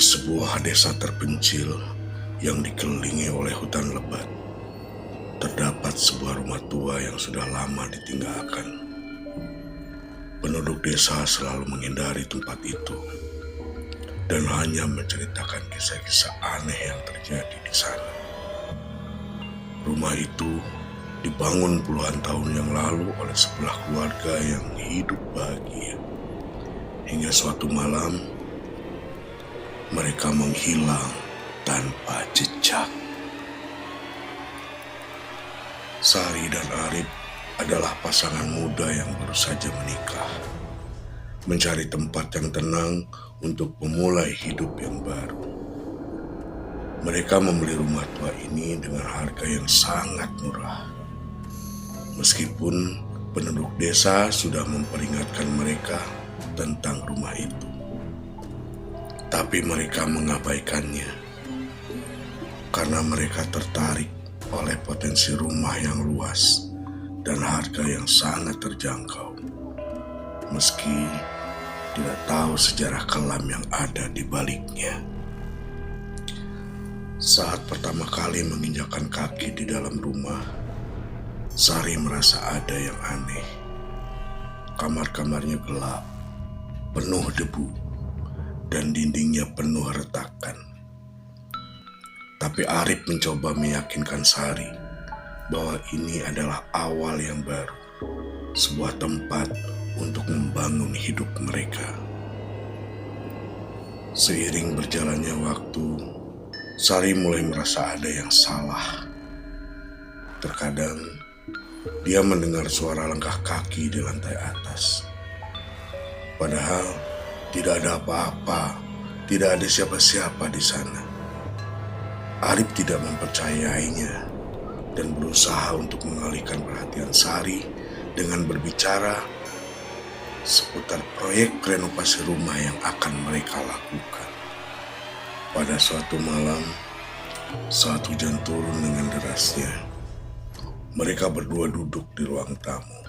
sebuah desa terpencil yang dikelilingi oleh hutan lebat, terdapat sebuah rumah tua yang sudah lama ditinggalkan. Penduduk desa selalu menghindari tempat itu dan hanya menceritakan kisah-kisah aneh yang terjadi di sana. Rumah itu dibangun puluhan tahun yang lalu oleh sebuah keluarga yang hidup bahagia. Hingga suatu malam, mereka menghilang tanpa jejak. Sari dan Arif adalah pasangan muda yang baru saja menikah, mencari tempat yang tenang untuk memulai hidup yang baru. Mereka membeli rumah tua ini dengan harga yang sangat murah. Meskipun penduduk desa sudah memperingatkan mereka tentang rumah itu, tapi mereka mengabaikannya karena mereka tertarik oleh potensi rumah yang luas dan harga yang sangat terjangkau, meski tidak tahu sejarah kelam yang ada di baliknya. Saat pertama kali menginjakkan kaki di dalam rumah, Sari merasa ada yang aneh. Kamar-kamarnya gelap, penuh debu, dan dindingnya penuh retakan. Tapi Arif mencoba meyakinkan Sari bahwa ini adalah awal yang baru, sebuah tempat untuk membangun hidup mereka. Seiring berjalannya waktu, Sari mulai merasa ada yang salah. Terkadang, dia mendengar suara langkah kaki di lantai atas. Padahal tidak ada apa-apa, tidak ada siapa-siapa di sana. Arif tidak mempercayainya dan berusaha untuk mengalihkan perhatian Sari dengan berbicara seputar proyek renovasi rumah yang akan mereka lakukan. Pada suatu malam, saat hujan turun dengan derasnya, mereka berdua duduk di ruang tamu.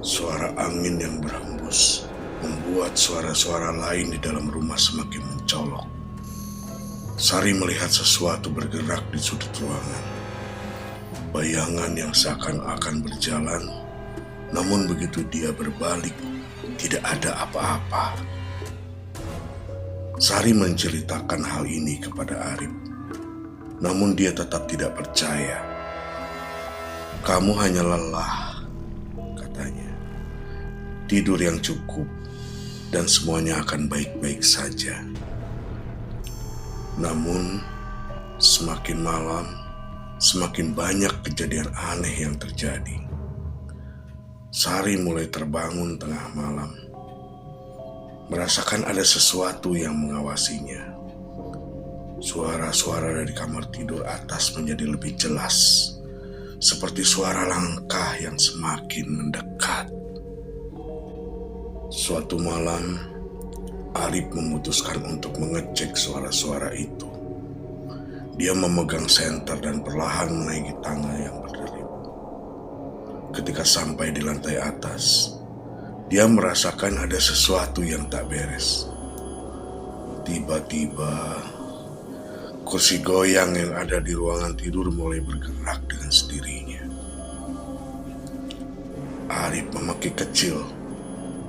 Suara angin yang berhembus membuat suara-suara lain di dalam rumah semakin mencolok. Sari melihat sesuatu bergerak di sudut ruangan. Bayangan yang seakan-akan berjalan, namun begitu dia berbalik, tidak ada apa-apa. Sari menceritakan hal ini kepada Arif, namun dia tetap tidak percaya. "Kamu hanya lelah," katanya. "Tidur yang cukup dan semuanya akan baik-baik saja." Namun, semakin malam, semakin banyak kejadian aneh yang terjadi. Sari mulai terbangun tengah malam, merasakan ada sesuatu yang mengawasinya. Suara-suara dari kamar tidur atas menjadi lebih jelas, seperti suara langkah yang semakin mendekat. Suatu malam, Arif memutuskan untuk mengecek suara-suara itu. Dia memegang senter dan perlahan menaiki tangga yang berderit. Ketika sampai di lantai atas, dia merasakan ada sesuatu yang tak beres. Tiba-tiba, kursi goyang yang ada di ruangan tidur mulai bergerak dengan sendirinya. Arif memaki kecil,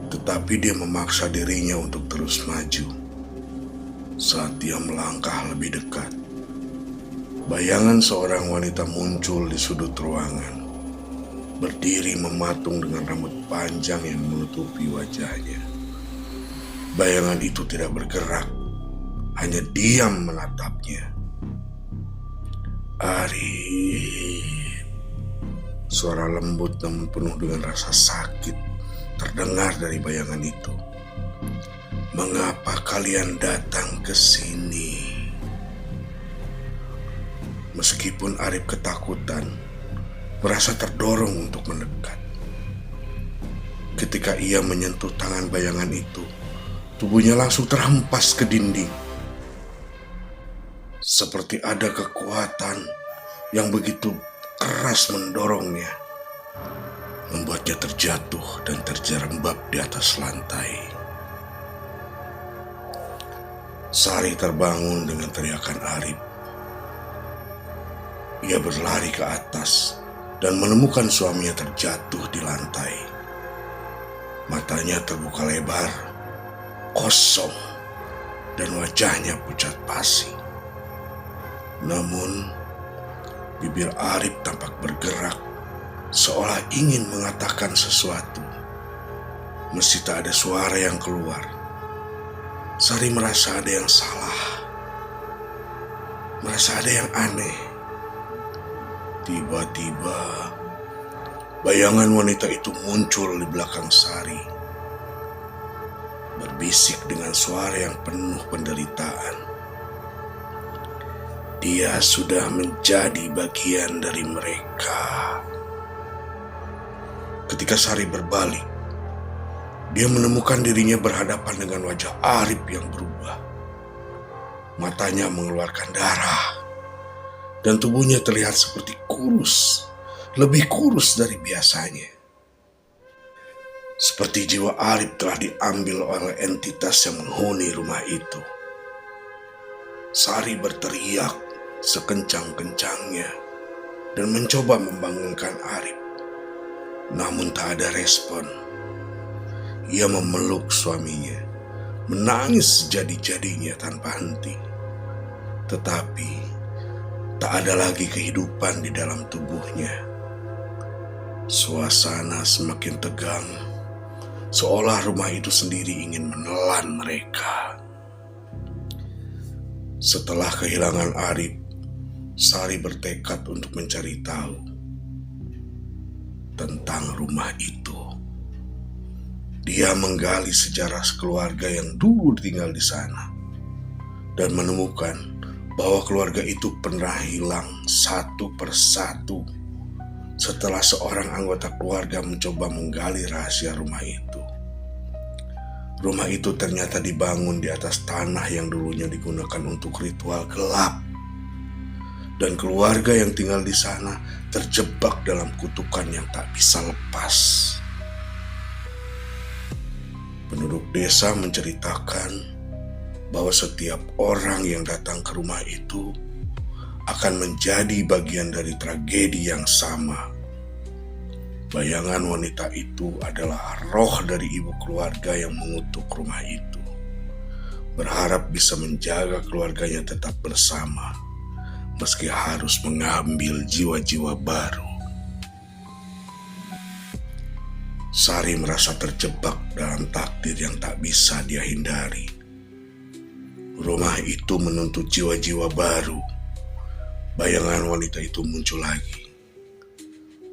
tetapi dia memaksa dirinya untuk terus maju. Saat dia melangkah lebih dekat, bayangan seorang wanita muncul di sudut ruangan, berdiri mematung dengan rambut panjang yang menutupi wajahnya. Bayangan itu tidak bergerak, hanya diam menatapnya. "Arif," suara lembut namun penuh dengan rasa sakit terdengar dari bayangan itu. "Mengapa kalian datang ke sini?" Meskipun Arif ketakutan, merasa terdorong untuk mendekat. Ketika ia menyentuh tangan bayangan itu, tubuhnya langsung terhempas ke dinding. Seperti ada kekuatan yang begitu keras mendorongnya, membuatnya terjatuh dan terjerembab di atas lantai. Sari terbangun dengan teriakan Arif. Ia berlari ke atas dan menemukan suaminya terjatuh di lantai. Matanya terbuka lebar, kosong, dan wajahnya pucat pasi. Namun, bibir Arif tampak bergerak, seolah ingin mengatakan sesuatu. Meski tak ada suara yang keluar, Sari merasa ada yang salah, merasa ada yang aneh. Tiba-tiba, bayangan wanita itu muncul di belakang Sari, berbisik dengan suara yang penuh penderitaan. Dia sudah menjadi bagian dari mereka. Ketika Sari berbalik, dia menemukan dirinya berhadapan dengan wajah Arif yang berubah. Matanya mengeluarkan darah, dan tubuhnya terlihat seperti kurus, lebih kurus dari biasanya. Seperti jiwa Arif telah diambil oleh entitas yang menghuni rumah itu. Sari berteriak sekencang-kencangnya dan mencoba membangunkan Arif. Namun tak ada respon. Ia memeluk suaminya, menangis sejadi-jadinya tanpa henti. Tetapi tak ada lagi kehidupan di dalam tubuhnya. Suasana semakin tegang, seolah rumah itu sendiri ingin menelan mereka. Setelah kehilangan Arif, Sari bertekad untuk mencari tahu tentang rumah itu. Dia menggali sejarah keluarga yang dulu tinggal di sana dan menemukan bahwa keluarga itu pernah hilang satu persatu setelah seorang anggota keluarga mencoba menggali rahasia rumah itu. Rumah itu ternyata dibangun di atas tanah yang dulunya digunakan untuk ritual gelap. Dan keluarga yang tinggal di sana terjebak dalam kutukan yang tak bisa lepas. Penduduk desa menceritakan bahwa setiap orang yang datang ke rumah itu akan menjadi bagian dari tragedi yang sama. Bayangan wanita itu adalah roh dari ibu keluarga yang mengutuk rumah itu, berharap bisa menjaga keluarganya tetap bersama, meski harus mengambil jiwa-jiwa baru. Sari merasa terjebak dalam takdir yang tak bisa dia hindari. Rumah itu menuntut jiwa-jiwa baru. Bayangan wanita itu muncul lagi.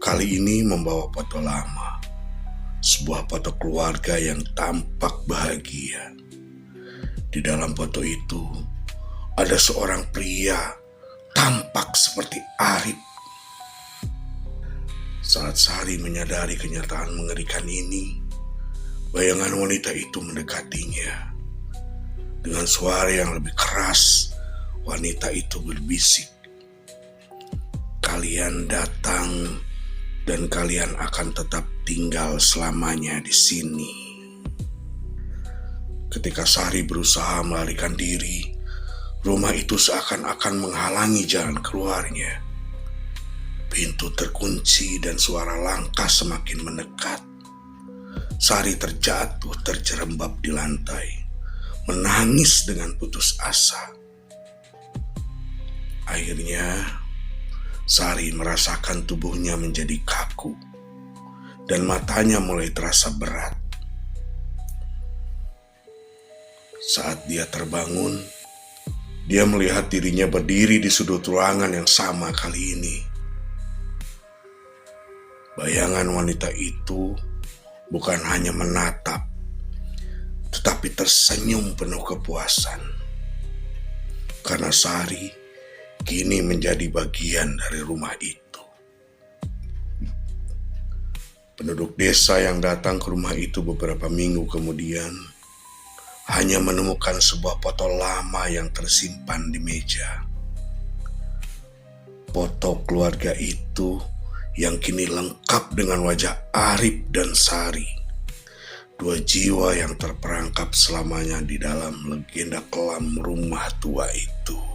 Kali ini membawa foto lama. Sebuah foto keluarga yang tampak bahagia. Di dalam foto itu, ada seorang pria tampak seperti Arif. Saat Sari menyadari kenyataan mengerikan ini, bayangan wanita itu mendekatinya. Dengan suara yang lebih keras, wanita itu berbisik, "Kalian datang dan kalian akan tetap tinggal selamanya di sini." Ketika Sari berusaha melarikan diri, rumah itu seakan-akan menghalangi jalan keluarnya. Pintu terkunci dan suara langkah semakin mendekat. Sari terjatuh terjerembab di lantai, menangis dengan putus asa. Akhirnya, Sari merasakan tubuhnya menjadi kaku dan matanya mulai terasa berat. Saat dia terbangun, dia melihat dirinya berdiri di sudut ruangan yang sama kali ini. Bayangan wanita itu bukan hanya menatap, tetapi tersenyum penuh kepuasan. Karena Sari kini menjadi bagian dari rumah itu. Penduduk desa yang datang ke rumah itu beberapa minggu kemudian hanya menemukan sebuah foto lama yang tersimpan di meja. Foto keluarga itu yang kini lengkap dengan wajah Arif dan Sari. Dua jiwa yang terperangkap selamanya di dalam legenda kelam rumah tua itu.